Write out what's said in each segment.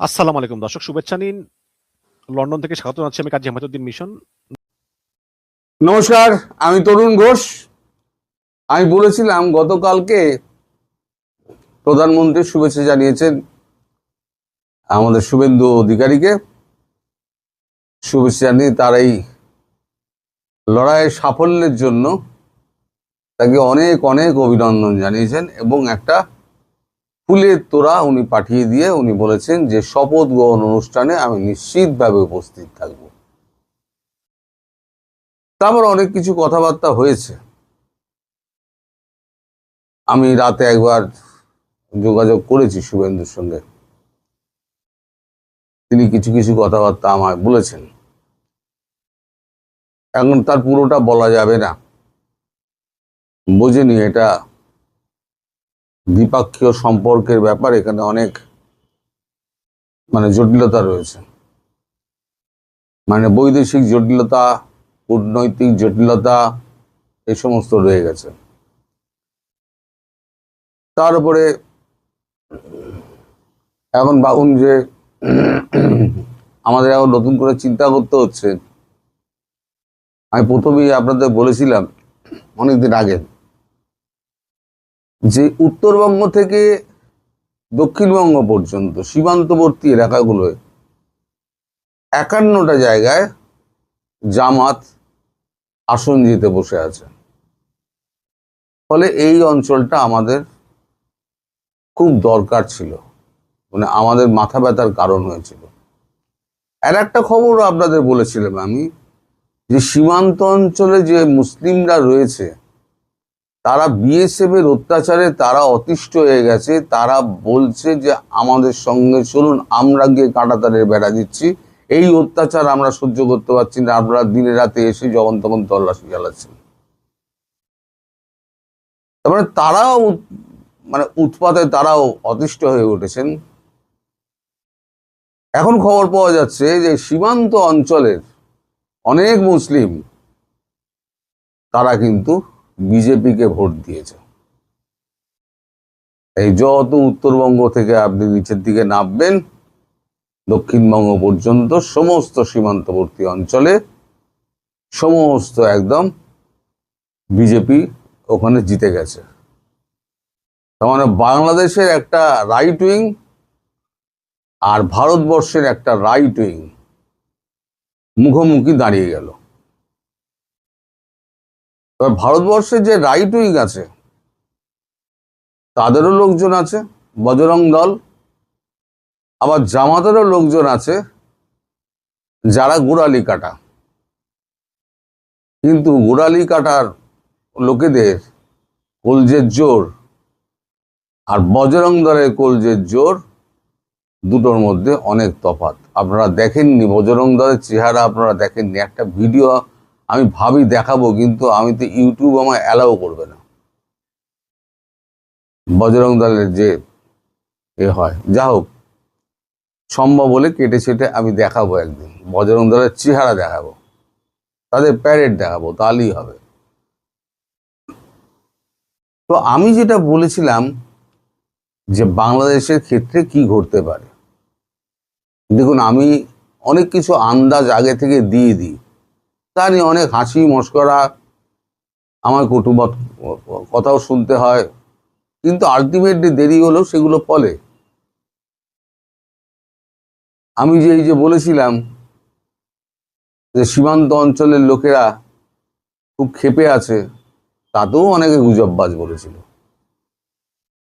আসসালামু আলাইকুম দর্শক, শুভেচ্ছা নিন। লন্ডন থেকে স্বাগত জানাচ্ছি আমি কাজী আহমেদউদ্দিন মিশন। নমস্কার, আমি তরুণ ঘোষ। আমি বলেছিলাম গতকালকে প্রধানমন্ত্রী শুভেচ্ছা জানিয়েছেন আমাদের শুভেন্দু অধিকারীকে। শুভেচ্ছা জানিয়ে তার এই লড়াইয়ের সাফল্যের জন্য তাকে অনেক অনেক অভিনন্দন জানিয়েছেন এবং একটা ফুলের তোড়া উনি পাঠিয়ে দিয়ে উনি বলেছেন যে শপথ গ্রহণ অনুষ্ঠানে আমি নিশ্চিতভাবে উপস্থিত থাকব। তারপর অনেক কিছু কথাবার্তা হয়েছে। আমি রাতে একবার যোগাযোগ করেছি শুভেন্দুর সঙ্গে, তিনি কিছু কিছু কথাবার্তা আমায় বলেছেন। এখন তার পুরোটা বলা যাবে না, বোঝেনি, এটা দ্বিপাক্ষীয় সম্পর্কের ব্যাপার, এখানে অনেক জটিলতা রয়েছে, বৈদেশিক জটিলতা, কূটনৈতিক জটিলতা, এই সমস্ত রয়ে গেছে। তার উপরে এখন ভাবুন যে আমাদের এখন নতুন করে চিন্তা করতে হচ্ছে। আমি প্রথমেই আপনাদের বলেছিলাম অনেকদিন আগে যে উত্তরবঙ্গ থেকে দক্ষিণবঙ্গ পর্যন্ত সীমান্তবর্তী এলাকাগুলোয় 51টা জায়গায় জামাত আসন জিতে বসে আছে। ফলে এই অঞ্চলটা আমাদের খুব দরকার ছিল, আমাদের মাথা ব্যথার কারণ হয়েছিল। আর একটা খবর আপনাদের বলেছিলাম আমি, যে সীমান্ত অঞ্চলে যে মুসলিমরা রয়েছে তারা বিএসএফ এর অত্যাচারে তারা অতিষ্ঠ হয়ে গেছে। তারা বলছে যে আমাদের সঙ্গে চলুন, আমরা গিয়ে কাঁটাতারের বেড়া দিচ্ছি, এই অত্যাচার আমরা সহ্য করতে পারছি না, আপনারা দিনে রাতে এসে যখন তখন তল্লাশি চালাচ্ছেন। তারপরে তারাও উৎপাতে তারাও অতিষ্ঠ হয়ে উঠেছেন। এখন খবর পাওয়া যাচ্ছে যে সীমান্ত অঞ্চলের অনেক মুসলিম তারা কিন্তু বিজেপিকে ভোট দিয়েছে। এই যত উত্তরবঙ্গ থেকে আপনি নিচের দিকে নামবেন দক্ষিণবঙ্গ পর্যন্ত সমস্ত সীমান্তবর্তী অঞ্চলে সমস্ত একদম বিজেপি ওখানে জিতে গেছে। তার বাংলাদেশের একটা রাইট উইং আর ভারতবর্ষের একটা রাইট উইং মুখোমুখি দাঁড়িয়ে গেল। তবে ভারতবর্ষের যে রাইট উইং আছে তাদেরও লোকজন আছে, বজরং দল, আবার জামাতেরও লোকজন আছে যারা গোড়ালি কাটা। কিন্তু গোড়ালি কাটার লোকেদের কলজের জোর আর বজরং দলের কলজের জোর দুটোর মধ্যে অনেক তফাৎ। আপনারা দেখেননি বজরং দলের চেহারা, আপনারা দেখেননি। একটা ভিডিও আমি ভাবি দেখাবো, কিন্তু আমি তো ইউটিউব আমায় অ্যালাউ করবে না। বজরং দলের যে হয়, যা হোক, সম্ভব হলে কেটে ছেটে আমি দেখাবো, একদিন বজরং দলের চেহারা দেখাবো, তাদের প্যারেড দেখাবো, তাহলেই হবে। তো আমি যেটা বলেছিলাম যে বাংলাদেশের ক্ষেত্রে কি ঘটতে পারে, দেখুন আমি অনেক কিছু আন্দাজ আগে থেকে দিয়ে দিই, তা নিয়ে অনেক হাসি মশকরা, আমার কটুবৎ কথাও শুনতে হয়, কিন্তু আলটিমেটলি দেরি হলেও সেগুলো ফলে। আমি যে এই যে বলেছিলাম যে সীমান্ত অঞ্চলের লোকেরা খুব ক্ষেপে আছে, তাতেও অনেকে গুজববাজ বলেছিল।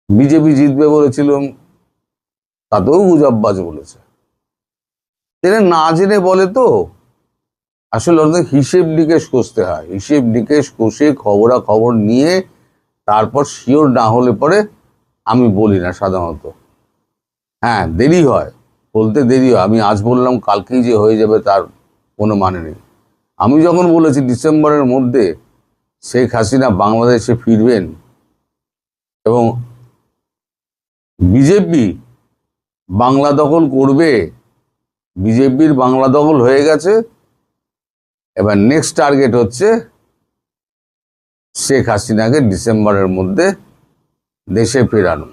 বিজেপি জিতবে বলেছিলাম, তাতেও গুজববাজ বলেছে। এরা না জেনে বলে তো, আসলে ওদের হিসেব নিকেশ কষতে হয়, হিসেব নিকেশ কষে খবরাখবর নিয়ে তারপর শিওর না হলে পরে আমি বলি না সাধারণত। হ্যাঁ, দেরি হয়, বলতে দেরি হয়। আমি আজ বললাম কালকেই যে হয়ে যাবে তার কোনো মানে নেই। আমি যখন বলেছি ডিসেম্বরের মধ্যে শেখ হাসিনা বাংলাদেশে ফিরবেন এবং বিজেপি বাংলা দখল করবে, বিজেপির বাংলা দখল হয়ে গেছে, এবার নেক্সট টার্গেট হচ্ছে শেখ হাসিনাকে ডিসেম্বরের মধ্যে দেশে ফেরানো।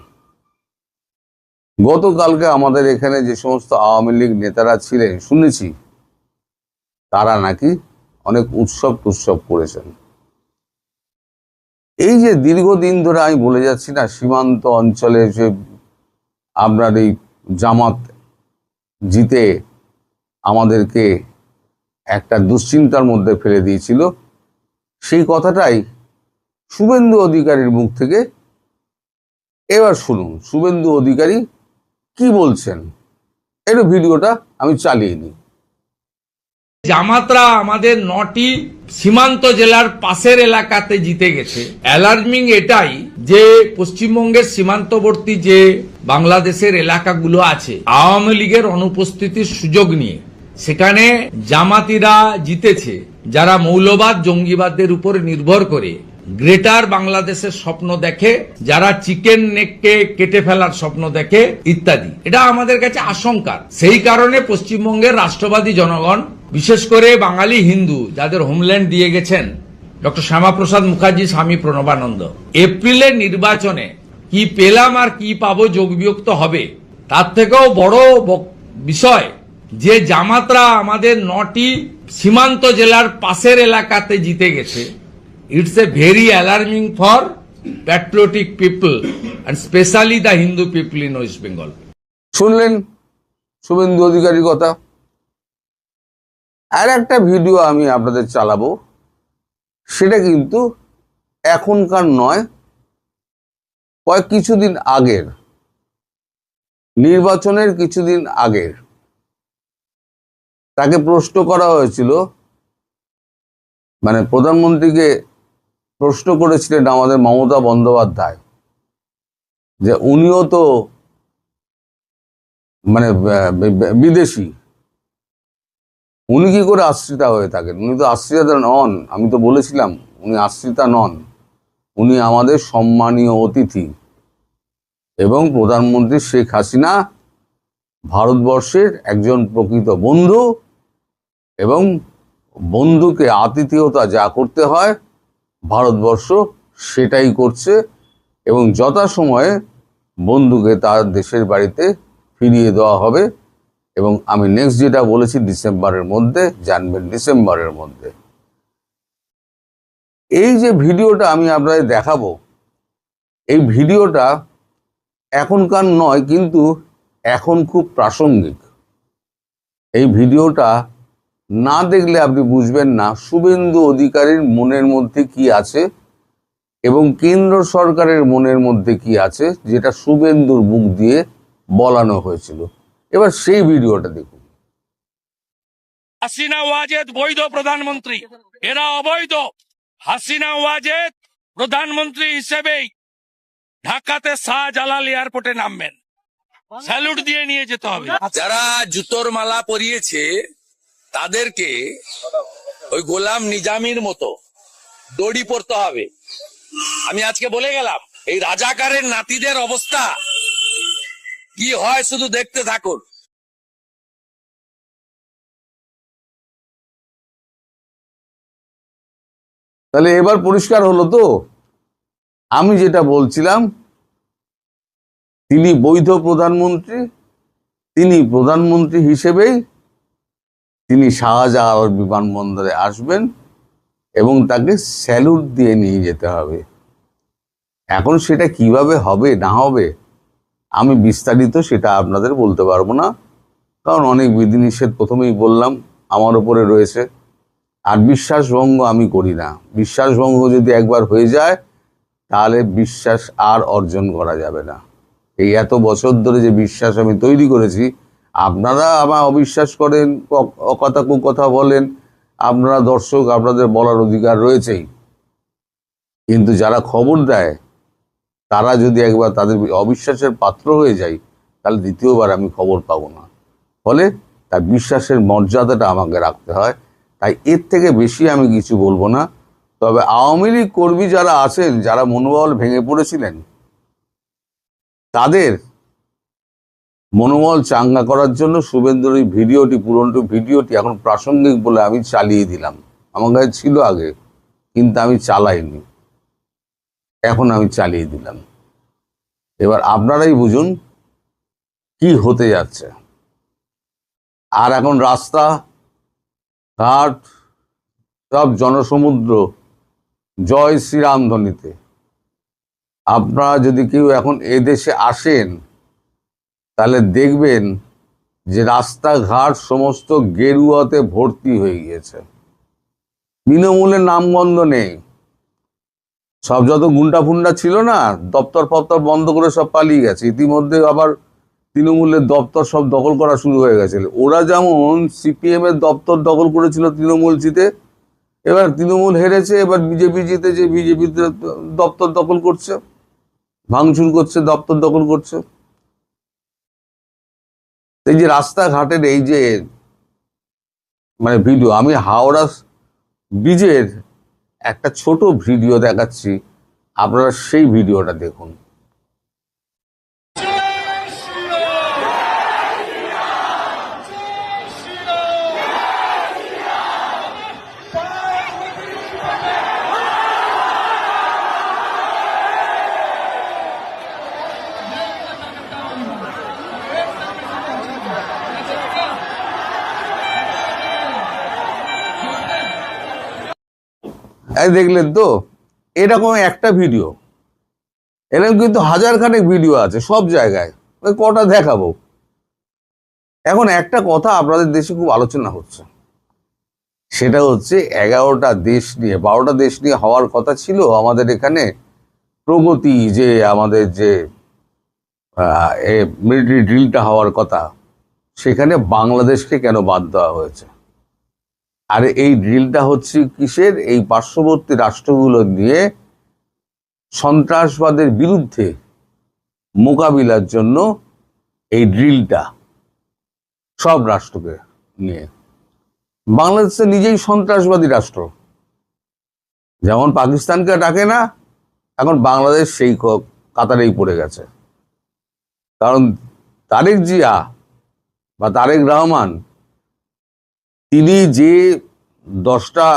গতকালকে আমাদের এখানে যে সমস্ত আওয়ামী লীগ নেতারা ছিলেন শুনেছি তারা নাকি অনেক উৎসব করেছেন। এই যে দীর্ঘদিন ধরে আমি বলে যাচ্ছি না, সীমান্ত অঞ্চলে যে আপনার এই জামাত জিতে আমাদেরকে একটা দুশ্চিন্তার মধ্যে ফেলে দিয়েছিল, সেই কথাটাই শুভেন্দু অধিকারীর মুখ থেকে এবার শুনুন শুভেন্দু অধিকারী কি বলছেন। একটু ভিডিওটা আমি চালিয়ে নিই। জামাতরা আমাদের 9টি সীমান্ত জেলার পাশের এলাকাতে জিতে গেছে। অ্যালার্মিং এটাই যে পশ্চিমবঙ্গের সীমান্তবর্তী যে বাংলাদেশের এলাকাগুলো আছে, আওয়ামী লীগের অনুপস্থিতির সুযোগ নিয়ে সেখানে জামাতিরা জিতেছে, যারা মৌলবাদ জঙ্গিবাদের উপর নির্ভর করে গ্রেটার বাংলাদেশের স্বপ্ন দেখে, যারা চিকেন নেককে কেটে ফেলার স্বপ্ন দেখে ইত্যাদি। এটা আমাদের কাছে আশঙ্কার। সেই কারণে পশ্চিমবঙ্গের রাষ্ট্রবাদী জনগণ, বিশেষ করে বাঙালি হিন্দু যাদের হোমল্যান্ড দিয়ে গেছেন ডক্টর শ্যামাপ্রসাদ মুখার্জি, স্বামী প্রণবানন্দ, এপ্রিলের নির্বাচনে কি পেলাম আর কি পাবো যোগ বিয়োগ তো হবে। তার থেকেও বড় বিষয় যে জামাতরা আমাদের 9টি সীমান্ত জেলার পাশের এলাকাতে জিতে গেছে। It's a very alarming for patriotic people and especially the Hindu people in West Bengal. শুনলেন শুভেন্দু অধিকারীর কথা। আর একটা ভিডিও আমি আপনাদের চালাবো, সেটা কিন্তু এখনকার নয়, কিছুদিন আগের, নির্বাচনের কিছুদিন আগের। তাকে প্রশ্ন করা হয়েছিল, মানে প্রধানমন্ত্রীকে প্রশ্ন করেছিলেন আমাদের মমতা বন্দ্যোপাধ্যায়, যে উনিও তো মানে বিদেশি, উনি কি করে আশ্রিতা হয়ে থাকেন? উনি তো আশ্রিতা নন। আমি তো বলেছিলাম উনি আশ্রিতা নন, উনি আমাদের সম্মানীয় অতিথি। এবং প্রধানমন্ত্রী শেখ হাসিনা ভারতবর্ষের একজন প্রকৃত বন্ধু, এবং বন্ধুকে আতিথেয়তা যা করতে হয় ভারতবর্ষ সেটাই করছে, এবং যথাসময়ে বন্ধুকে তার দেশের বাড়িতে ফিরিয়ে দেওয়া হবে। এবং আমি নেক্সট যেটা বলেছি ডিসেম্বরের মধ্যে, জানবেন ডিসেম্বরের মধ্যে। এই যে ভিডিওটা আমি আপনাদের দেখাবো, এই ভিডিওটা এখনকার নয়, কিন্তু এখন খুব প্রাসঙ্গিক। এই ভিডিওটা না দেখলে আপনি বুঝবেন না শুভেন্দু অধিকারীর মনের মধ্যে কি আছে এবং কেন্দ্র সরকারের মনের মধ্যে কি আছে, যেটা শুভেন্দুর মুখ দিয়ে বলানো হয়েছিল। এবার সেই ভিডিওটা দেখুন। হাসিনা ওয়াজেদ বৈধ প্রধানমন্ত্রী, এরা অবৈধ। হাসিনা ওয়াজেদ প্রধানমন্ত্রী হিসেবেই ঢাকাতে শাহজালাল এয়ারপোর্টে নামবেন, স্যালুট দিয়ে নিয়ে যেতে হবে। যারা জুতোর মালা পরিয়েছে তাদেরকে ওই গোলাম নিজামীর মতো দড়ি পড়তে হবে। আমি আজকে বলে গেলাম, এই রাজাকারের নাতিদের অবস্থা কি হয় শুধু দেখতে থাকুন। তাহলে এবার পরিষ্কার হলো তো, আমি যেটা বলছিলাম, তিনি বৈধ প্রধানমন্ত্রী, তিনি প্রধানমন্ত্রী হিসেবেই তিনি শাহজালাল বিমানবন্দরে আসবেন এবং তাকে স্যালুট দিয়ে নিয়ে যেতে হবে। এখন সেটা কিভাবে হবে না হবে আমি বিস্তারিত সেটা আপনাদের বলতে পারবো না, কারণ অনেক বিধিনিষেধ প্রথমেই বললাম আমার উপরে রয়েছে। আর বিশ্বাসভঙ্গ আমি করি না। বিশ্বাসভঙ্গ যদি একবার হয়ে যায় তাহলে বিশ্বাস আর অর্জন করা যাবে না। এই এত বছর ধরে যে বিশ্বাস আমি তৈরি করেছি, আপনারা আমার অবিশ্বাস করেন, কথা বলেন, আপনারা দর্শক, আপনাদের বলার অধিকার রয়েছেই, কিন্তু যারা খবর দেয় তারা যদি একবার তাদের অবিশ্বাসের পাত্র হয়ে যায় তাহলে দ্বিতীয়বার আমি খবর পাবো না। ফলে তার বিশ্বাসের মর্যাদাটা আমাকে রাখতে হয়। তাই এর থেকে বেশি আমি কিছু বলবো না। তবে আওয়ামী লীগ কর্মী যারা আছেন, যারা মনোবল ভেঙে পড়েছিলেন, তাদের মনোবল চাঙ্গা করার জন্য শুভেন্দুর এই ভিডিওটি, পুরনো ভিডিওটি এখন প্রাসঙ্গিক বলে আমি চালিয়ে দিলাম। আমার কাছে ছিল আগে, কিন্তু আমি চালাইনি, এখন আমি চালিয়ে দিলাম। এবার আপনারাই বুঝুন কি হতে যাচ্ছে। আর এখন রাস্তা ঘাট সব জনসমুদ্র জয় শ্রীরাম ধ্বনিতে। আপনারা যদি কেউ এখন এদেশে আসেন তাহলে দেখবেন যে রাস্তাঘাট সমস্ত গেরুয়াতে ভর্তি হয়ে গিয়েছে, তৃণমূলের নামগন্ধ নেই। সব যত গুন্ডা ফুন্ডা ছিল না, দপ্তর ফপ্তর বন্ধ করে সব পালিয়ে গেছে। ইতিমধ্যে আবার তৃণমূলের দপ্তর সব দখল করা শুরু হয়ে গেছিল। ওরা যেমন সিপিএম এর দপ্তর দখল করেছিল তৃণমূল জিতে, এবার তৃণমূল হেরেছে, এবার বিজেপি জিতেছে, বিজেপি দপ্তর দখল করছে, ভাঙচুর করছে, দপ্তর দখল করছে। এই যে রাস্তাঘাটের এই যে মানে ভিডিও, আমি হাওড়া ব্রিজের একটা ছোট ভিডিও দেখাচ্ছি, আপনারা সেই ভিডিওটা দেখুন। এই দেখলেন তো, এরকম একটা ভিডিও, এরকম কিন্তু হাজার খানেক ভিডিও আছে সব জায়গায়, কটা দেখাবো। এখন একটা কথা আপনাদের দেশে খুব আলোচনা হচ্ছে, সেটা হচ্ছে 11টা দেশ নিয়ে 12টা দেশ নিয়ে হওয়ার কথা ছিল আমাদের এখানে প্রগতি, যে আমাদের যে মিলিটারি ড্রিলটা হওয়ার কথা, সেখানে বাংলাদেশকে কেন বাদ দেওয়া হয়েছে। আর এই ড্রিলটা হচ্ছে কিসের? এই পার্শ্ববর্তী রাষ্ট্রগুলো নিয়ে সন্ত্রাসবাদের বিরুদ্ধে মোকাবিলার জন্য এই ড্রিলটা, সব রাষ্ট্রকে নিয়ে। বাংলাদেশ নিজেই সন্ত্রাসবাদী রাষ্ট্র, যেমন পাকিস্তানকে ডাকে না, এখন বাংলাদেশ সেই কাতারেই পড়ে গেছে। কারণ তারেক জিয়া বা তারেক রহমান, তিনি যে 10টা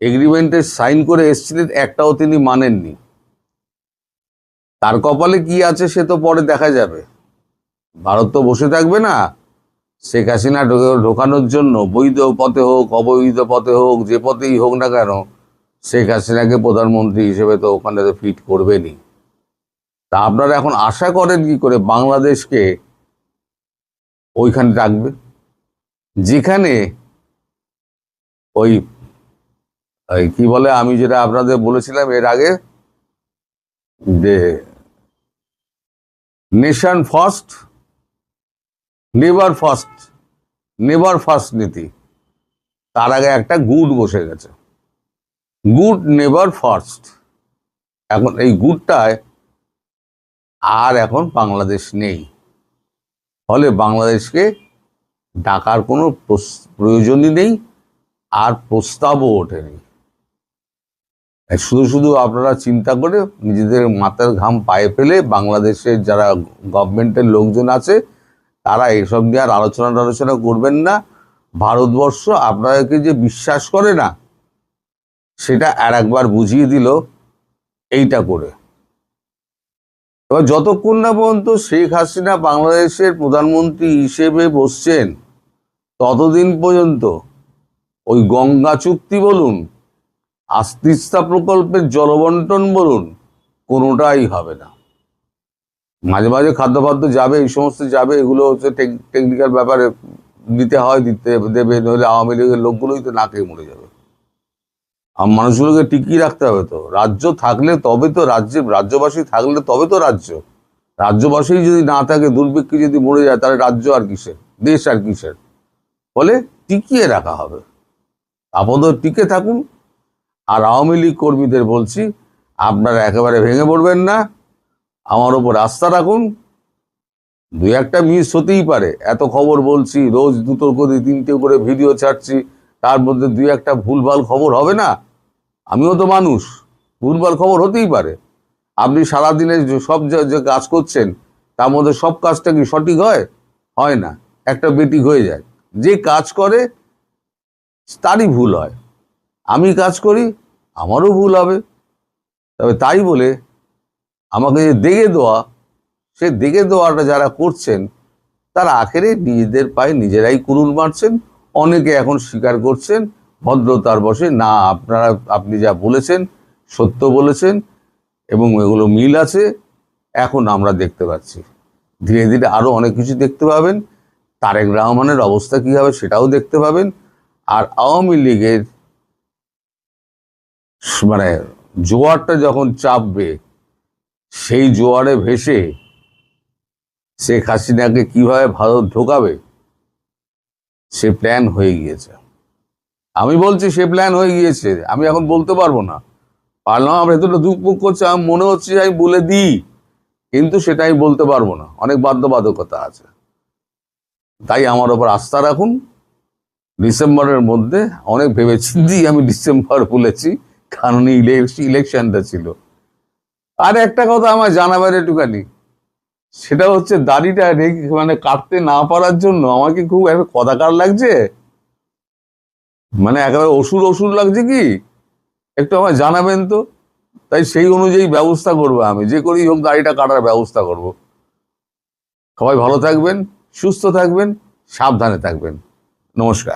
এগ্রিমেন্টে সাইন করে এসেছিলেন, একটাও তিনি মানেননি। তার কপালে কি আছে সে তো পরে দেখা যাবে। ভারত তো বসে থাকবে না শেখ হাসিনা ঢোকানোর জন্য, বৈধ পথে হোক অবৈধ পথে হোক, যে পথেই হোক না কেন, শেখ হাসিনাকে প্রধানমন্ত্রী হিসেবে তো ওখানে তো ফিট করবেনই। তা আপনারা এখন আশা করেন কি করে বাংলাদেশকে ওইখানে রাখবে, যেখানে ওই কি বলে, আমি যেটা আপনাদের বলেছিলাম এর আগে, যে নেশন ফার্স্ট নেভার ফার্স্ট নীতি, তার আগে একটা গুড বসে গেছে, গুড নেভার ফার্স্ট। এখন এই গুডটায় আর এখন বাংলাদেশ নেই, ফলে বাংলাদেশকে ডাকার কোনো প্রয়োজনই নেই, আর প্রস্তাবও ওঠেনি। শুধু শুধু আপনারা চিন্তা করে নিজেদের মাথার ঘাম পায়ে ফেলে বাংলাদেশের যারা গভর্নমেন্টের লোকজন আছে তারা এসব নিয়ে আর আলোচনা করবেন না। ভারতবর্ষ আপনাদেরকে যে বিশ্বাস করে না, সেটা আর একবার বুঝিয়ে দিল এইটা করে। এবার যতক্ষণ না পর্যন্ত শেখ হাসিনা বাংলাদেশের প্রধানমন্ত্রী হিসেবে বসছেন, ততদিন পর্যন্ত ওই গঙ্গা চুক্তি বলুন, তিস্তা প্রকল্পের জলবন্টন বলুন, কোনোটাই হবে না। মাঝে মাঝে খাদ্য যাবে, এই সমস্ত যাবে, এগুলো হচ্ছে টেকনিক্যাল ব্যাপারে, দিতে হয় দিতে দেবে, নইলে আওয়ামী লীগের লোকগুলোই তো না খেয়ে মরে যাবে। মানুষগুলোকে টিকিয়ে রাখতে হবে তো, রাজ্য থাকলে তবে তো রাজ্যবাসী থাকলে তবে তো রাজ্যবাসী যদি না থাকে, দুর্ভিক্ষে যদি মরে যায়, তাহলে রাজ্য আর কিসের, দেশ আর কিসের। ফলে টিকিয়ে রাখা হবে, আপাতত টিকে থাকুন। আর আওয়ামী লীগ কর্মীদের বলছি, আপনারা একেবারে ভেঙে পড়বেন না, আমার ওপর আস্থা রাখুন। 2-1টা মিস হতেই পারে, এত খবর বলছি, রোজ 2টো করে 3টে করে ভিডিও ছাড়ছি, তার মধ্যে 2-1টা ভুলভাল খবর হবে না? আমিও তো মানুষ, ভুলভাল খবর হতেই পারে। আপনি সারাদিনে সব যে কাজ করছেন, তার মধ্যে সব কাজটা কি সঠিক হয় না, একটা বেঠিক হয়ে যায়। যে কাজ করে তারই ভুল হয়, আমি কাজ করি আমারও ভুল হবে। তবে তাই বলে আমাকে যে দেগে দেওয়া, সে দেখে দেওয়াটা যারা করছেন তারা আখেরে নিজেদের পায়ে নিজেরাই কুড়ুল মারছেন। অনেকে এখন স্বীকার করছেন ভদ্রতার বশে, না আপনি যা বলেছেন সত্য বলেছেন এবং এগুলো মিল আছে। এখন আমরা দেখতে পাচ্ছি, ধীরে ধীরে আরো অনেক কিছু দেখতে পাবেন। তারেক রহমানের অবস্থা কি হবে সেটাও দেখতে পাবেন। আর আওয়ামী লীগের মানে জোয়ারটা যখন চাপবে, সেই জোয়ারে ভেসে শেখ হাসিনাকে কিভাবে ভারত ঢোকাবে সে প্ল্যান হয়ে গিয়েছে। আমি বলছি সে প্ল্যান হয়ে গিয়েছে, আমি এখন বলতে পারবো না। পারলাম আমার ভেতরটা দুঃখ করছে, আমার মনে হচ্ছে যে আমি বলে দিই, কিন্তু সেটা আমি বলতে পারবো না, অনেক বাধ্যবাধকতা আছে। তাই আমার ওপর আস্থা রাখুন। ডিসেম্বরের মধ্যে অনেক ভেবেচিন্তি আমি ডিসেম্বর বলেছি, কারণ ইলেকশনটা ছিল। আর একটা কথা আমার জানাবেন একটুখানি, সেটা হচ্ছে দাড়িটা মানে কাটতে না পারার জন্য আমাকে খুব একটা কদাকার লাগছে, মানে একেবারে অসুর লাগছে কি, একটু আমার জানাবেন তো। তাই সেই অনুযায়ী ব্যবস্থা করবো, আমি যে করেই হোক দাড়িটা কাটার ব্যবস্থা করব। সবাই ভালো থাকবেন, সুস্থ থাকবেন, সাবধানে থাকবেন। নমস্কার।